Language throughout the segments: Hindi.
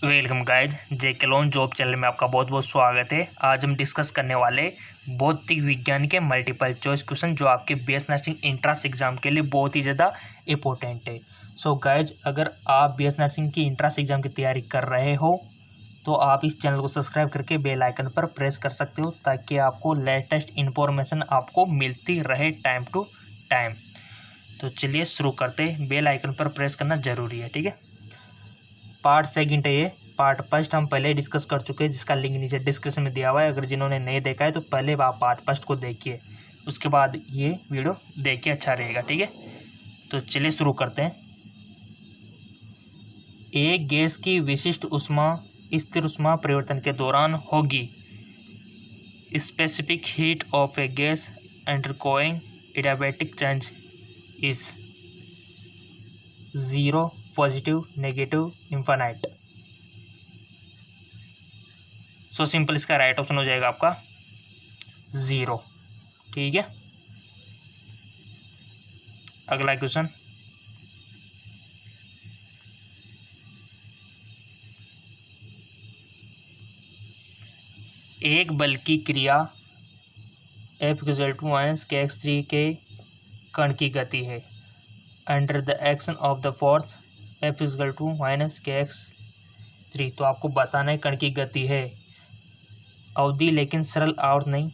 वेलकम गाइज, जेके लोन जॉब चैनल में आपका बहुत बहुत स्वागत है। आज हम डिस्कस करने वाले भौतिक विज्ञान के मल्टीपल चॉइस क्वेश्चन जो आपके बीएस नर्सिंग एंट्रेंस एग्जाम के लिए बहुत ही ज़्यादा इंपॉर्टेंट है। सो गाइज, अगर आप बीएस नर्सिंग की एंट्रेंस एग्जाम की तैयारी कर रहे हो तो आप इस चैनल को सब्सक्राइब करके बेल आइकन पर प्रेस कर सकते हो ताकि आपको लेटेस्ट इन्फॉर्मेशन आपको मिलती रहे टाइम टू टाइम। तो चलिए शुरू करते हैं। बेल आइकन पर प्रेस करना ज़रूरी है, ठीक है। पार्ट सेकंड है ये। पार्ट फर्स्ट हम पहले डिस्कस कर चुके हैं, जिसका लिंक नीचे डिस्क्रिप्शन में दिया हुआ है। अगर जिन्होंने नहीं देखा है तो पहले आप पार्ट फर्स्ट को देखिए, उसके बाद ये वीडियो देखिए, अच्छा रहेगा, ठीक है। तो चलिए शुरू करते हैं। एक गैस की विशिष्ट ऊष्मा स्थिर ऊष्मा परिवर्तन के दौरान होगी। Specific heat of A gas undergoing adiabatic change is 0, positive, negative, infinite. So simple इसका राइट ऑप्शन हो जाएगा आपका 0, ठीक है। अगला क्वेश्चन, एक बल की क्रिया F=-kx3 के कण की गति है। Under the action of the force F=-kx3। तो आपको बताना है कण की गति है, अवधि लेकिन सरल आवर्त नहीं,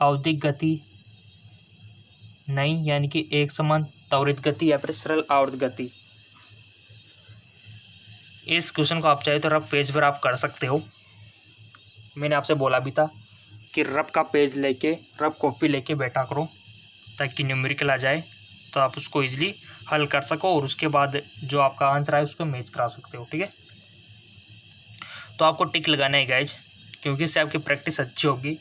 आवधिक गति नहीं, यानी कि एक समान त्वरित गति या फिर सरल आवर्त गति। इस क्वेश्चन को आप चाहे तो रफ पेज पर आप कर सकते हो। मैंने आपसे बोला भी था कि रफ का पेज लेके, रफ कॉपी लेके बैठा करो ताकि न्यूमेरिकल आ जाए तो आप उसको इजीली हल कर सको और उसके बाद जो आपका आंसर आए उसको मैच करा सकते हो, ठीक है। तो आपको टिक लगाना है गाइज, क्योंकि इससे आपकी प्रैक्टिस अच्छी होगी।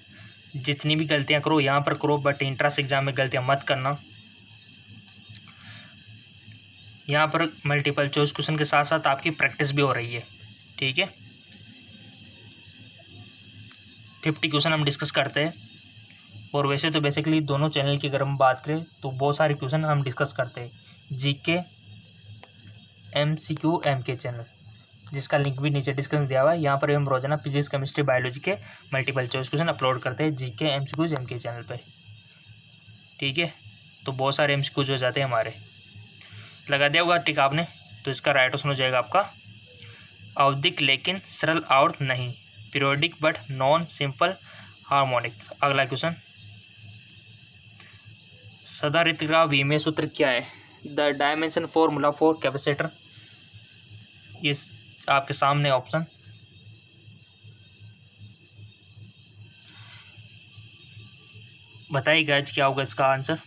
जितनी भी गलतियां करो यहाँ पर करो, बट एंट्रेंस एग्जाम में गलतियां मत करना। यहाँ पर मल्टीपल चॉइस क्वेश्चन के साथ साथ आपकी प्रैक्टिस भी हो रही है, ठीक है। 50 क्वेश्चन हम डिस्कस करते हैं। और वैसे तो बेसिकली दोनों चैनल की अगर हम बात करें तो बहुत सारे क्वेश्चन हम डिस्कस करते हैं। जीके, एमसीक्यू, एमके चैनल, जिसका लिंक भी नीचे डिस्क्रिप्शन दिया हुआ है। यहाँ पर हम रोजाना फिजिक्स, केमिस्ट्री, बायोलॉजी के मल्टीपल चॉइस क्वेश्चन अपलोड करते हैं जीके, एमसीक्यूज, एमके चैनल पे, ठीक है। तो बहुत सारे एमसीक्यूज हो जाते हैं हमारे। लगा दिया होगा टिक आपने, तो इसका राइट ऑप्शन हो जाएगा आपका आवधिक लेकिन सरल आवर्त नहीं, periodic but non simple harmonic. अगला क्वेश्चन, सदारित्रा विमेय सूत्र क्या है? The dimension formula for capacitor. इस आपके सामने ऑप्शन, बताइए गाइज क्या होगा इसका आंसर।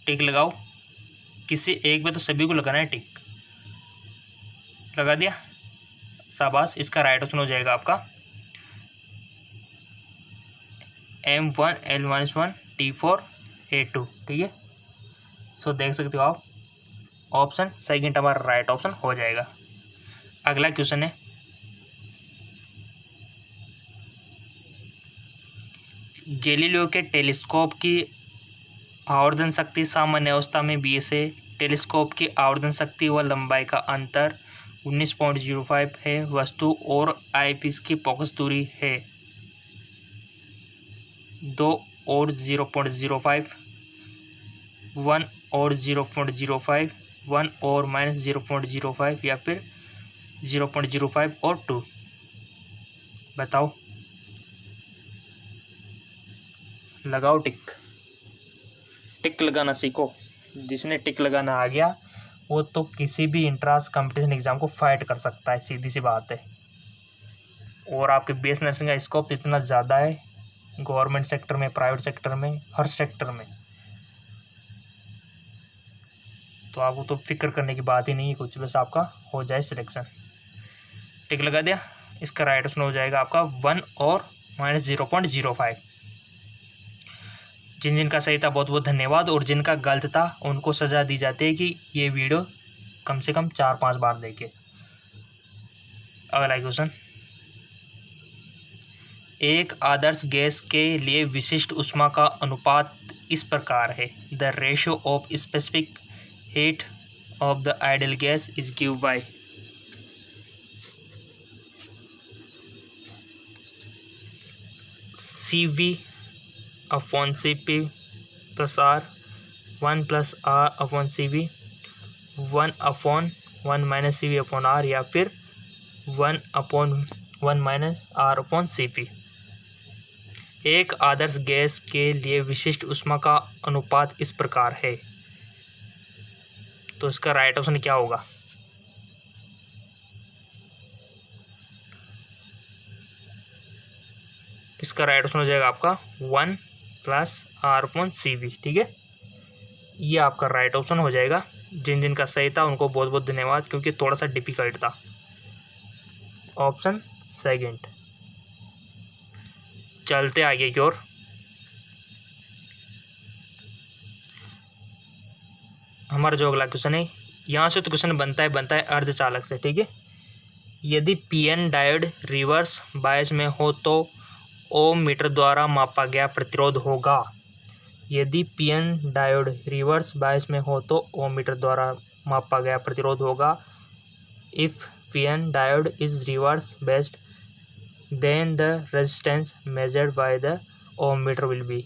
टिक लगाओ, किसी एक में तो सभी को लगाना है टिक। लगा दिया, शाबाश। इसका राइट ऑप्शन हो जाएगा आपका M1L-1 T4A2, ठीक है। सो देख सकते हो आप, ऑप्शन सेकंड हमारा राइट ऑप्शन हो जाएगा। अगला क्वेश्चन है, गैलीलियो के टेलीस्कोप की आवर्धन शक्ति सामान्य अवस्था में 20 है। टेलीस्कोप की आवर्धन शक्ति व लंबाई का अंतर 19.05 है। वस्तु और आईपीस की फोकस दूरी है 2 और 0.05, 1 और 0.05, 1 और -0.05 या फिर 0.05 और 2। बताओ, लगाओ टिक। टिक लगाना सीखो। जिसने टिक लगाना आ गया वो तो किसी भी इंट्रांस कंपटीशन एग्जाम को फाइट कर सकता है, सीधी सी बात है। और आपके बीएस नर्सिंग का स्कोप तो इतना ज़्यादा है, गवर्नमेंट सेक्टर में, प्राइवेट सेक्टर में, हर सेक्टर में, तो आपको तो फिक्र करने की बात ही नहीं है कुछ, बस आपका हो जाए सिलेक्शन। टिक लगा दिया, इसका राइट ऑप्शन हो जाएगा आपका 1 और -0.05। जिन जिनका सही था बहुत बहुत धन्यवाद, और जिनका गलत था उनको सज़ा दी जाती है कि ये वीडियो कम से कम 4-5 बार देखे। अगला क्वेश्चन, एक आदर्श गैस के लिए विशिष्ट ऊष्मा का अनुपात इस प्रकार है: the ratio of specific heat of the ideal gas is given by CV upon Cp plus R 1 plus R upon CV 1 upon 1 minus CV upon R या फिर 1 upon 1 minus R upon Cp। एक आदर्श गैस के लिए विशिष्ट ऊष्मा का अनुपात इस प्रकार है। तो इसका राइट ऑप्शन क्या होगा? इसका राइट ऑप्शन हो जाएगा आपका 1 प्लस R अपॉन CV। ठीक है, ये आपका राइट ऑप्शन हो जाएगा। जिन जिन का सही था उनको बहुत बहुत धन्यवाद, क्योंकि थोड़ा सा डिफिकल्ट था। Option second. चलते आगे की ओर। हमारा जो अगला क्वेश्चन है, यहाँ से तो क्वेश्चन बनता है अर्धचालक से। ठीक है, यदि पीएन डायोड रिवर्स बायस में हो तो ओम मीटर द्वारा मापा गया प्रतिरोध होगा। यदि पीएन डायोड रिवर्स बायस में हो तो ओम मीटर द्वारा मापा गया प्रतिरोध होगा। If PN diode is reverse biased then the resistance measured by the ohm meter will be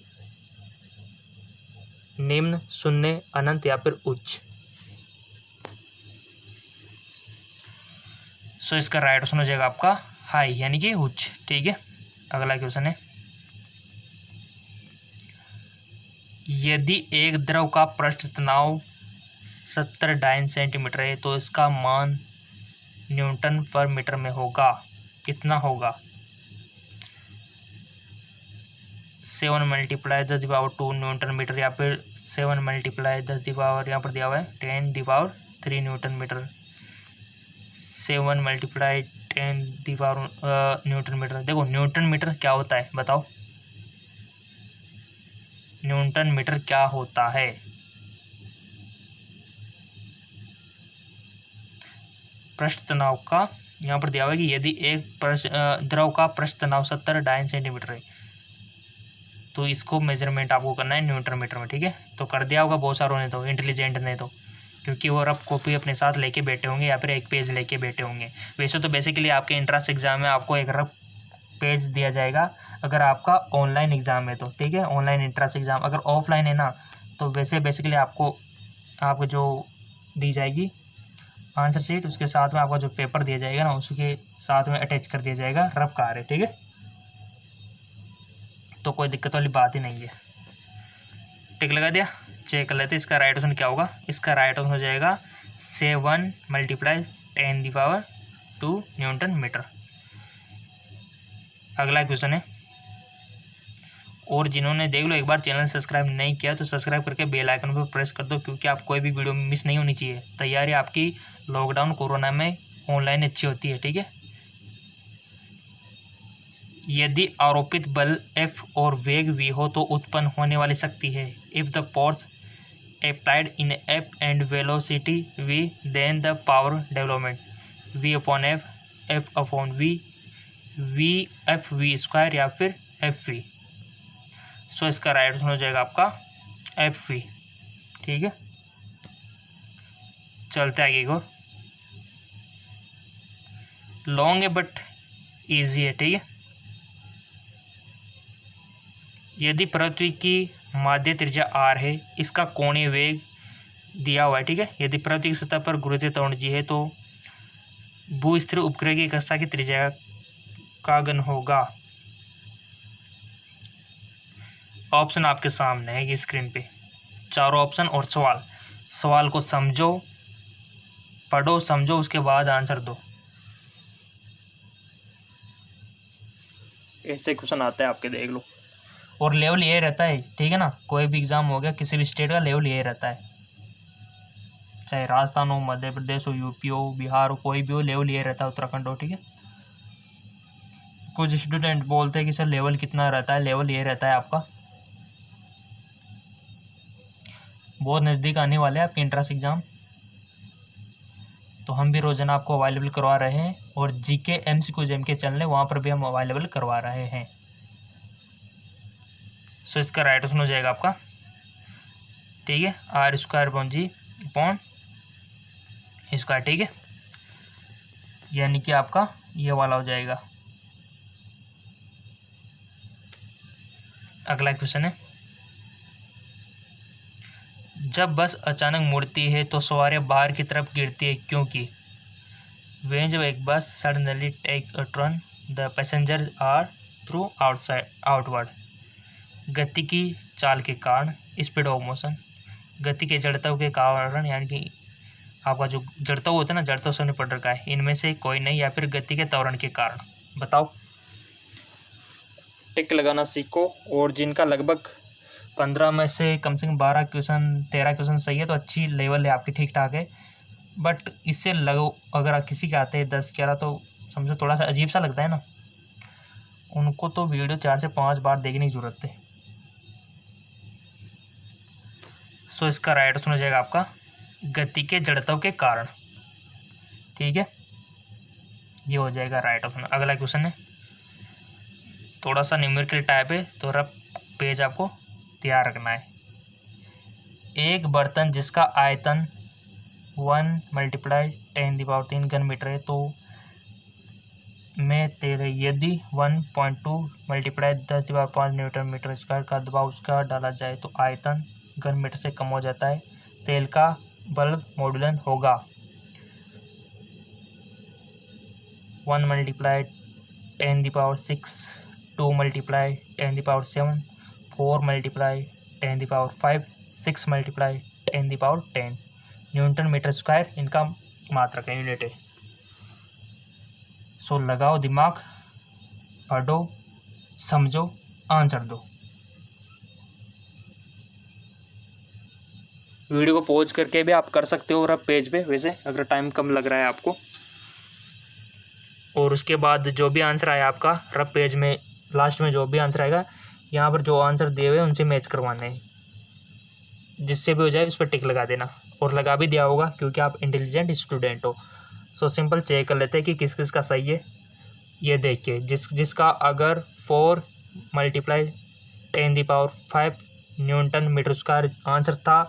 निम्न, शून्य, अनंत या फिर उच्च। सो इसका राइट ऑप्शन हो जाएगा आपका हाई, यानी कि उच्च। ठीक है, अगला क्वेश्चन है, यदि एक द्रव का पृष्ठ तनाव 70 डाइन सेंटीमीटर है तो इसका मान न्यूटन पर मीटर में होगा। कितना होगा? 7 मल्टीप्लाई 10⁻² न्यूटन मीटर या फिर 7 मल्टीप्लाई 10 यहाँ पर दिया हुआ है 10⁻³ newton metre. 7 multiply 10 newton metre. देखो न्यूटन मीटर क्या होता है बताओ, न्यूटन मीटर क्या होता है? पृष्ठ तनाव का यहाँ पर दिया हुआ है कि यदि एक द्रव का पृष्ठ तनाव 70 डाइन सेंटीमीटर है तो इसको मेजरमेंट आपको करना है न्यूटन मीटर में। ठीक है, तो कर दिया होगा बहुत सारों ने, तो इंटेलिजेंट ने, तो क्योंकि वो रफ कॉपी अपने साथ लेके बैठे होंगे या फिर एक पेज लेके बैठे होंगे। वैसे तो बेसिकली आपके एंट्रेंस एग्जाम में आपको एक रफ पेज दिया जाएगा अगर आपका ऑनलाइन एग्ज़ाम है तो। ठीक है, ऑनलाइन एंट्रेंस एग्ज़ाम। अगर ऑफलाइन है ना तो वैसे बेसिकली आपको जो दी जाएगी आंसर शीट, उसके साथ में आपका जो पेपर दिया जाएगा ना उसके साथ में अटैच कर दिया जाएगा रफ कार्य। ठीक है, तो कोई दिक्कत वाली बात ही नहीं है। टिक लगा दिया, चेक कर लेते इसका राइट ऑप्शन क्या होगा। इसका राइट ऑप्शन हो जाएगा 7 मल्टीप्लाई 10⁻² न्यूटन मीटर। अगला क्वेश्चन है, और जिन्होंने देख लो एक बार चैनल सब्सक्राइब नहीं किया तो सब्सक्राइब करके बेल आइकन पर प्रेस कर दो, क्योंकि आप कोई भी वीडियो मिस नहीं होनी चाहिए। तैयारी आपकी लॉकडाउन कोरोना में ऑनलाइन अच्छी होती है। ठीक है, यदि आरोपित बल F और वेग V हो तो उत्पन्न होने वाली शक्ति है। If the force applied in F and velocity V, then the power development V upon F, F upon V, V F V square या फिर FV। सो इसका राइट ऑप्शन हो जाएगा आपका FV। ठीक है, चलते आगे को। लॉन्ग है बट इजी है। ठीक है, यदि पृथ्वी की माध्य त्रिज्या r है, इसका कोणीय वेग दिया हुआ है। ठीक है, यदि पृथ्वी की सतह पर गुरुत्वीय त्वरण g है तो भूस्थिर उपग्रह की कक्षा की त्रिज्या का घन होगा। ऑप्शन आपके सामने है ये स्क्रीन पे, चारों ऑप्शन और सवाल को समझो, पढ़ो, समझो, उसके बाद आंसर दो। ऐसे क्वेश्चन आता है आपके, देख लो। और लेवल ये रहता है। ठीक है ना, कोई भी एग्ज़ाम हो गया किसी भी स्टेट का, लेवल ये रहता है, चाहे राजस्थान हो, मध्य प्रदेश हो, यूपी हो, बिहार हो, कोई भी हो, लेवल ये रहता है, उत्तराखंड हो। ठीक है, कुछ स्टूडेंट बोलते हैं कि सर लेवल कितना रहता है, लेवल ये रहता है आपका। बहुत नज़दीक आने वाले हैं आपके एंट्रेंस एग्ज़ाम, तो हम भी रोजाना आपको अवेलेबल करवा रहे हैं, और जीके MCQ जेम के चैनल है वहाँ पर भी हम अवेलेबल करवा रहे हैं। सो इसका राइट ऑप्शन हो जाएगा आपका, ठीक है, R² upon G upon square, ठीक है, यानी कि आपका ये वाला हो जाएगा। अगला क्वेश्चन है, जब बस अचानक मुड़ती है तो सवारियां बाहर की तरफ गिरती है क्योंकि when जब एक bus suddenly take a turn the passenger are throw outside outward, गति की चाल के कारण, स्पीड ऑफ मोशन, गति के जड़त्व के कारण, यानी कि आपका जो जड़त्व होता है ना, जड़त्व से पड़ रखा है, इनमें से कोई नहीं, या फिर गति के त्वरण के कारण। बताओ, टिक लगाना सीखो, और जिनका लगभग 15 में से कम 12 क्वेश्चन 13 क्वेश्चन सही है तो अच्छी लेवल है आपकी, ठीक ठाक है। बट इससे लगो अगर किसी के आते हैं 10-11 तो समझो थोड़ा सा अजीब सा लगता है ना, उनको तो वीडियो 4 से 5 बार देखने की ज़रूरत है। सो इसका राइट ऑप्शन हो जाएगा आपका गति के जड़त्व के कारण, ठीक है, ये हो जाएगा राइट ऑप्शन। अगला क्वेश्चन है, थोड़ा सा न्यूमेरिकल टाइप है तो रफ पेज आपको तैयार रखना है। एक बर्तन जिसका आयतन 1 × 10³ घन मीटर है तो में तेल है, यदि 1.2 × 10⁵ न्यूटन मीटर स्क्वायर का दबाव उसका डाला जाए तो आयतन घन मीटर से कम हो जाता है, तेल का बल्ब मॉड्यूलन होगा 1 × 10⁶, 2 × 10⁷, 4 × 10⁵, 6 × 10⁻10 न्यूटन मीटर स्क्वायर इनका मात्रक है, यूनिट है। सो लगाओ दिमाग, पढ़ो, समझो, आंसर दो। वीडियो को पॉज करके भी आप कर सकते हो रफ पेज पे, वैसे अगर टाइम कम लग रहा है आपको। और उसके बाद जो भी आंसर आया आपका रफ पेज में, लास्ट में जो भी आंसर आएगा, यहाँ पर जो आंसर दिए हुए उनसे मैच करवाने हैं, जिससे भी हो जाए उस पर टिक लगा देना, और लगा भी दिया होगा क्योंकि आप इंटेलिजेंट स्टूडेंट हो। सो सिंपल चेक कर लेते हैं कि किस किस का सही है। ये देखिए, जिसका अगर 4 × 10⁵ न्यूटन मीटर स्क्वायर आंसर था,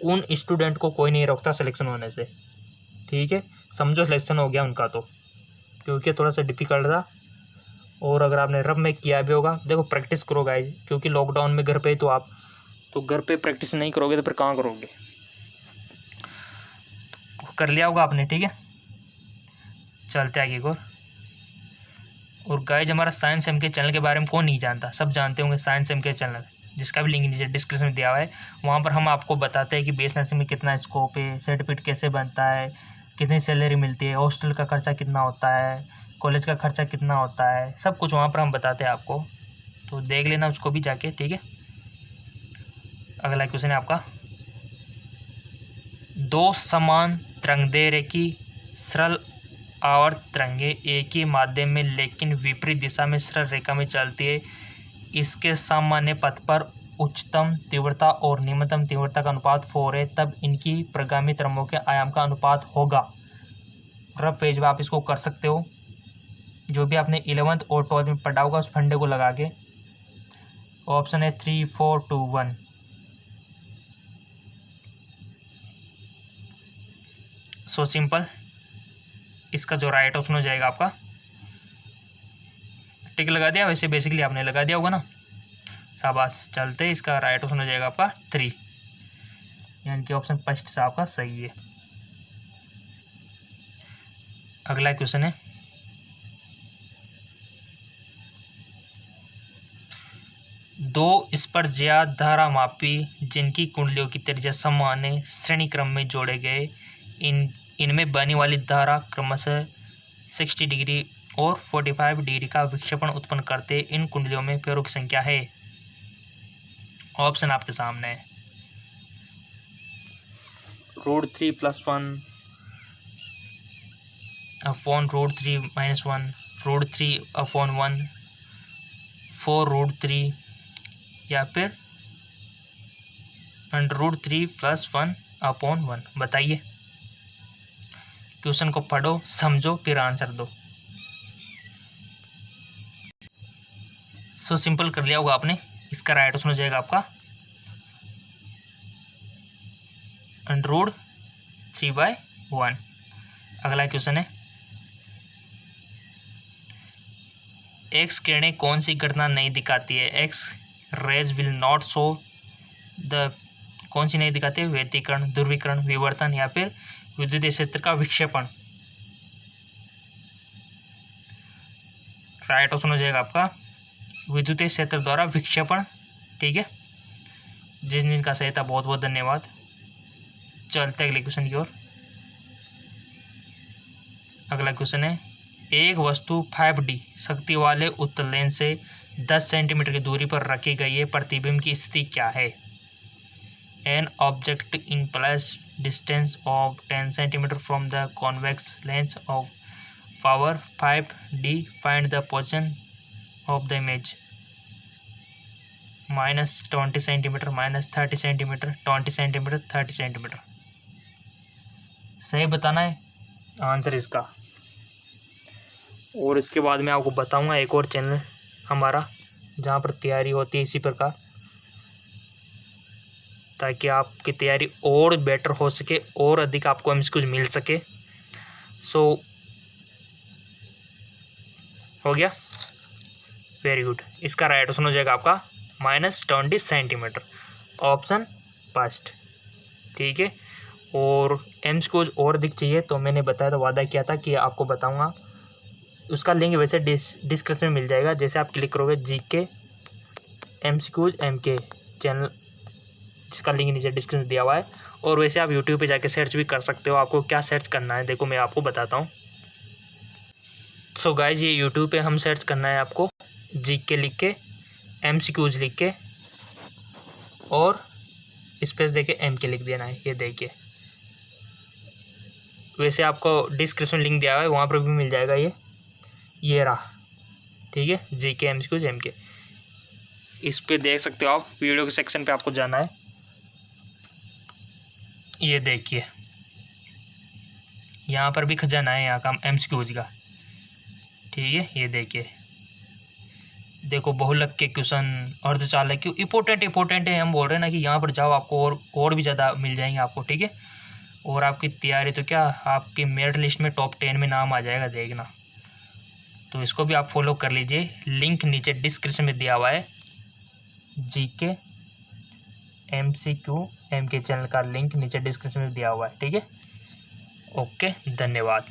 उन स्टूडेंट को कोई नहीं रोकता सिलेक्शन होने से, ठीक है, समझो सिलेक्शन हो गया उनका तो, क्योंकि थोड़ा सा डिफिकल्ट था। और अगर आपने रफ में किया भी होगा, देखो प्रैक्टिस करो गाइज, क्योंकि लॉकडाउन में घर पे तो आप तो घर पे प्रैक्टिस नहीं करोगे तो फिर कहाँ करोगे। कर लिया होगा आपने, ठीक है, चलते आगे और गाइज हमारा साइंस एम के चैनल के बारे में कौन नहीं जानता, सब जानते होंगे साइंस एम के चैनल, जिसका भी लिंक नीचे डिस्क्रिप्शन में दिया हुआ है। वहाँ पर हम आपको बताते हैं कि बीएससी नर्सिंग में कितना स्कोप है, सर्टिफिकेट कैसे बनता है, कितनी सैलरी मिलती है, हॉस्टल का खर्चा कितना होता है, कॉलेज का खर्चा कितना होता है, सब कुछ वहाँ पर हम बताते हैं आपको, तो देख लेना उसको भी जाके, ठीक है। अगला क्वेश्चन है आपका, दो समान तरंगदैर्घ्य की सरल आवर्त तरंगें एक ही माध्यम में लेकिन विपरीत दिशा में सरल रेखा में चलती है, इसके सामान्य पथ पर उच्चतम तीव्रता और निम्नतम तीव्रता का अनुपात 4 है, तब इनकी प्रगामी तरंगों के आयाम का अनुपात होगा। रफ पेज में आप इसको कर सकते हो, जो भी आपने 11th और 12th में पढ़ा होगा उस फंडे को लगा के। ऑप्शन है 3, 4, 2, 1। सो सिंपल, इसका जो राइट ऑप्शन हो जाएगा आपका, टिक लगा दिया, वैसे बेसिकली आपने लगा दिया होगा ना, शाबाश। चलते इसका राइट ऑप्शन हो जाएगा आपका 3, यानी कि ऑप्शन फर्स्ट से आपका सही है। अगला क्वेश्चन है, दो स्पर्शज्या धारामापी जिनकी कुंडलियों की त्रिज्या समान है श्रेणी क्रम में जोड़े गए, इनमें बहने वाली धारा क्रमशः 60 डिग्री और 45 डिग्री का विक्षेपण उत्पन्न करते, इन कुंडलियों में पेयरों की संख्या है। ऑप्शन आपके सामने है, √3 + 1 अपॉन √3 - 1, √3/1, 4√3 या फिर √3 + 1/1। बताइए, क्वेश्चन को पढ़ो, समझो, फिर आंसर दो। सो सिंपल कर लिया होगा आपने, इसका राइट ऑप्शन हो जाएगा आपका √3/1। अगला क्वेश्चन है, एक्स किरणें कौन सी घटना नहीं दिखाती है? X rays will not show the, कौन सी नहीं दिखाती है? व्यतिकरण, ध्रुवीकरण, विवर्तन या फिर विद्युत क्षेत्र का विक्षेपण। राइट ऑप्शन हो जाएगा आपका विद्युत क्षेत्र द्वारा विक्षेपण। ठीक है, जिनका सही था बहुत बहुत धन्यवाद। चलते अगले क्वेश्चन की ओर। अगला क्वेश्चन है, एक वस्तु 5D शक्ति वाले उत्तल लेंस से 10 सेंटीमीटर की दूरी पर रखी गई है, प्रतिबिंब की स्थिति क्या है? An object in place distance of 10 centimetre from the convex lens of power 5D, find the position of the image. -20 centimetre, -30 centimetre, 20 centimetre, 30 centimetre. सही बताना है आंसर इसका। और इसके बाद मैं आपको बताऊंगा एक और चैनल हमारा जहाँ पर तैयारी होती है इसी प्रकार, ताकि आपकी तैयारी और बेटर हो सके और अधिक आपको एमसीक्यूज मिल सके। सो हो गया, वेरी गुड। इसका राइट ऑप्शन हो जाएगा आपका -20 सेंटीमीटर, ऑप्शन फर्स्ट। ठीक है, और एमसीक्यूज और अधिक चाहिए तो मैंने बताया था, वादा किया था कि आपको बताऊंगा। उसका लिंक वैसे डिस्क्रिप्शन में मिल जाएगा। जैसे आप क्लिक करोगे जीके एमसीक्यूज एमके चैनल, जिसका लिंक नीचे डिस्क्रिप्शन में दिया हुआ है। और वैसे आप यूट्यूब पे जाके सर्च भी कर सकते हो। आपको क्या सर्च करना है देखो मैं आपको बताता हूँ। सो गाइज, ये यूट्यूब पे हम सर्च करना है आपको जीके लिख के, एमसीक्यूज लिख के और स्पेस देके एमके लिख देना है। ये देखिए, वैसे आपको डिस्क्रिप्शन लिंक दिया हुआ है, वहाँ पर भी मिल जाएगा। ये रहा। ठीक है, जीके एमसीक्यूज एमके, इस पे देख सकते हो आप। वीडियो के सेक्शन पे आपको जाना है। ये देखिए, यहाँ पर भी खजाना है यहाँ का एमसीक्यूज का। ठीक है, ये देखिए, देखो बहुलक के क्वेश्चन, अर्धचालक क्यों इंपॉर्टेंट है। हम बोल रहे हैं ना कि यहाँ पर जाओ, आपको और भी ज़्यादा मिल जाएंगे आपको। ठीक है, और आपकी तैयारी तो क्या, आपकी मेरिट लिस्ट में टॉप 10 में नाम आ जाएगा, देखना। तो इसको भी आप फॉलो कर लीजिए, लिंक नीचे डिस्क्रिप्शन में दिया हुआ है। जीके एमसीक्यू एमके चैनल का लिंक नीचे डिस्क्रिप्शन में दिया हुआ है। ठीक है, ओके, धन्यवाद।